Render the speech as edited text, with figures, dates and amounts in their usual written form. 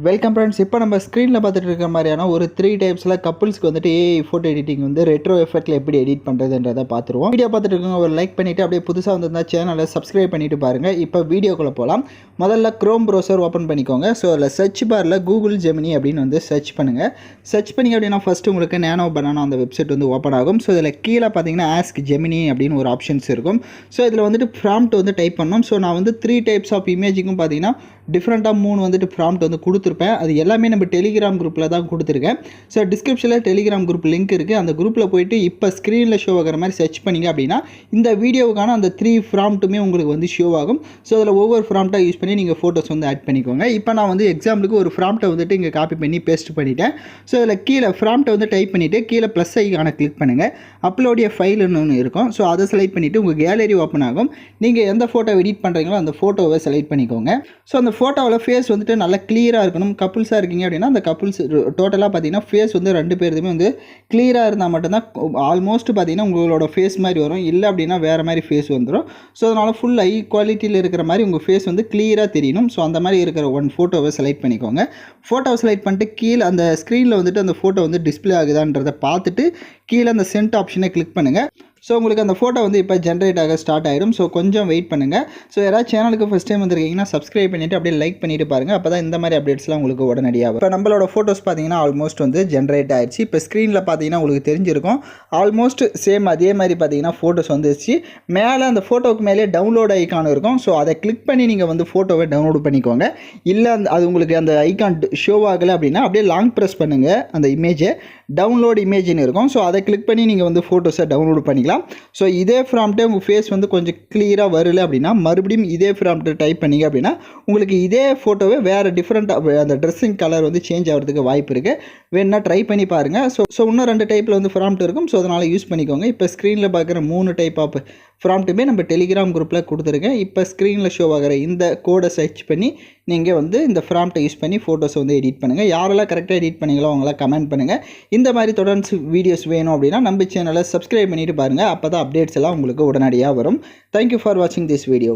Welcome friends. இப்போ நம்ம ஸ்க்ரீனில் பார்த்துட்டு இருக்க மாதிரியான ஒரு 3 டைப்ஸில் கப்புள்ஸ்க்கு வந்துட்டு ஏஐ ஃபோட்டோ எடிட்டிங் வந்து ரெட்ரோ எஃபெக்ட்டில் எப்படி எடிட் பண்ணுறதுன்றதை பார்த்துருவோம். வீடியோ பார்த்துட்டு இருக்கவங்க ஒரு லைக் பண்ணிவிட்டு அப்படியே புதுசாக வந்திருந்தால் சேனலை சப்ஸ்கிரைப் பண்ணிவிட்டு பாருங்கள். இப்போ வீடியோக்குள்ளே போகலாம். முதல்ல க்ரோம் ப்ரௌசர் ஓப்பன் பண்ணிக்கோங்க. ஸோ அதில் சர்ச் பாரில் கூகுள் ஜெமினி அப்படின்னு வந்து சர்ச் பண்ணுங்கள். சர்ச் பண்ணிங்க அப்படின்னா ஃபஸ்ட்டு உங்களுக்கு நேனோ பனானா அந்த வெப்சைட் வந்து ஓப்பன் ஆகும். ஸோ இதில் கீழே பார்த்தீங்கன்னா ஆஸ்க் ஜெமினி அப்படின்னு ஒரு ஆப்ஷன்ஸ் இருக்கும். ஸோ இதில் வந்துட்டு ப்ராம்ப்ட் வந்து டைப் பண்ணணும். ஸோ நான் வந்து 3 டைப்ஸ் ஆஃப் இமேஜுக்கும் பார்த்தீங்கன்னா டிஃப்ரெண்ட்டாக 3 வந்துட்டு ப்ராம்ப்ட் வந்து கொடுத்துருப்பேன். அது எல்லாமே நம்ம டெலிகிராம் குரூப்பில் தான் கொடுத்துருக்கேன். ஸோ டிஸ்கிரிப்ஷனில் டெலிகிராம் குரூப் லிங்க் இருக்குது. அந்த குரூப்பில் போய்ட்டு இப்போ ஸ்க்ரீனில் ஷோ ஆகிற மாதிரி சர்ச் பண்ணிங்க அப்படின்னா இந்த வீடியோவுக்கான அந்த 3 ப்ராம்ப்ட்டுமே உங்களுக்கு வந்து ஷோ ஆகும். ஸோ அதில் ஒவ்வொரு ப்ராம்ப்டாக யூஸ் பண்ணி நீங்கள் ஃபோட்டோஸ் வந்து ஆட் பண்ணிக்கோங்க. இப்போ நான் வந்து எக்ஸாம்பிளுக்கு ஒரு ப்ராம்ப்ட்டை வந்துட்டு இங்கே காப்பி பண்ணி பேஸ்ட் பண்ணிட்டேன். ஸோ அதில் கீழே ப்ராம்ப்ட்டை வந்து டைப் பண்ணிவிட்டு கீழே ப்ளஸ் ஐக்கான கிளிக் பண்ணுங்கள். அப்லோடிய ஃபைல்னு ஒன்று இருக்கும். ஸோ அதை செலக்ட் பண்ணிவிட்டு உங்கள் கேலரி ஓப்பன் ஆகும். நீங்கள் எந்த ஃபோட்டோ எடிட் பண்ணுறீங்களோ அந்த ஃபோட்டோவை செலக்ட் பண்ணிக்கோங்க. ஸோ அந்த ஃபோட்டோவில் ஃபேஸ் வந்துட்டு நல்லா கிளியராக இருக்கணும். கப்புள்ஸாக இருக்கீங்க அப்படின்னா அந்த கப்புள்ஸ் டோட்டலாக பார்த்தீங்கன்னா ஃபேஸ் வந்து 2 பேருமே வந்து கிளியராக இருந்தால் மட்டும்தான் ஆல்மோஸ்ட் பார்த்தீங்கன்னா உங்களோட ஃபேஸ் மாதிரி வரும். இல்லை அப்படின்னா வேறு மாதிரி ஃபேஸ் வந்துடும். ஸோ அதனால் ஃபுல் ஹை குவாலிட்டியில் இருக்கிற மாதிரி உங்கள் ஃபேஸ் வந்து கிளியராக தெரியணும். ஸோ அந்த மாதிரி இருக்கிற ஃபோட்டோவை செலக்ட் பண்ணிக்கோங்க. ஃபோட்டோவை செலக்ட் பண்ணிட்டு கீழே அந்த ஸ்க்ரீனில் வந்துட்டு அந்த ஃபோட்டோ வந்து டிஸ்பிளே ஆகுதான்றதை பார்த்துட்டு கீழே அந்த சென்ட் ஆப்ஷனை கிளிக் பண்ணுங்கள். ஸோ உங்களுக்கு அந்த ஃபோட்டோ வந்து இப்போ ஜென்ரேட் ஆக ஸ்டார்ட் ஆகிடும். ஸோ கொஞ்சம் வெயிட் பண்ணுங்கள். ஸோ யாராவது சேனலுக்கு ஃபஸ்ட் டைம் வந்துருக்கீங்கன்னா சப்ஸ்கிரைப் பண்ணிவிட்டு அப்படியே லைக் பண்ணிவிட்டு பாருங்கள். அப்போ தான் இந்த மாதிரி அப்டேட்ஸ்லாம் உங்களுக்கு உடனடியாக. இப்போ நம்மளோட ஃபோட்டோஸ் பார்த்தீங்கன்னா ஆல்மோஸ்ட் வந்து ஜென்ரேட் ஆகிடுச்சு. இப்போ ஸ்க்ரீனில் பார்த்தீங்கன்னா உங்களுக்கு தெரிஞ்சிருக்கும். ஆல்மோஸ்ட் சேம் அதே மாதிரி பார்த்தீங்கன்னா ஃபோட்டோஸ் வந்துருச்சு. மேலே அந்த ஃபோட்டோவுக்கு மேலே டவுன்லோட் ஐக்கான் இருக்கும். ஸோ அதை கிளிக் பண்ணி நீங்கள் வந்து ஃபோட்டோவை டவுன்லோட் பண்ணிக்கோங்க. இல்லை அது உங்களுக்கு அந்த ஐக்கான் ஷோ ஆகலை அப்படின்னா அப்படியே லாங் ப்ரெஸ் பண்ணுங்கள். அந்த இமேஜை டவுன்லோட் இமேஜ்னு இருக்கும். ஸோ அதை கிளிக் பண்ணி நீங்கள் வந்து ஃபோட்டோஸை டவுன்லோட் பண்ணிக்கலாம். ஸோ இதே ப்ராம்ப்ட்டே உங்கள் ஃபேஸ் வந்து கொஞ்சம் கிளியராக வரல அப்படின்னா மறுபடியும் இதே ப்ராம்ப்ட்டை டைப் பண்ணிங்க அப்படின்னா உங்களுக்கு இதே ஃபோட்டோவே வேறு டிஃப்ரெண்ட்டாக அந்த ட்ரெஸ்ஸிங் கலர் வந்து சேஞ்ச் ஆகிறதுக்கு வாய்ப்பு இருக்குது. வேணுன்னா ட்ரை பண்ணி பாருங்கள். ஸோ இன்னும் 2 டைப்பில் வந்து ப்ராம்ப்ட் இருக்கும். ஸோ அதனால் யூஸ் பண்ணிக்கோங்க. இப்போ ஸ்க்ரீனில் பார்க்குற 3 டைப் ஆஃப் ப்ராம்ப்ட்டுமே நம்ம டெலிகிராம் குரூப்பில் கொடுத்துருக்கேன். இப்போ ஸ்க்ரீனில் ஷோ ஆகிற இந்த கோடை சர்ச் பண்ணி நீங்கள் வந்து இந்த ப்ராம்ப்ட்டை யூஸ் பண்ணி ஃபோட்டோஸை வந்து எடிட் பண்ணுங்கள். யாரெல்லாம் கரெக்டாக எடிட் பண்ணிங்களோ அவங்களாம் கமெண்ட் பண்ணுங்கள். இந்த மாதிரி தொடர்ந்து வீடியோஸ் வேணும் அப்படின்னா நம்ம சேனலை சப்ஸ்கிரைப் பண்ணிவிட்டு பாருங்கள். அப்போ தான் அப்டேட்ஸ் எல்லாம் உங்களுக்கு உடனடியாக வரும். தேங்க்யூ ஃபார் வாட்சிங் திஸ் வீடியோ.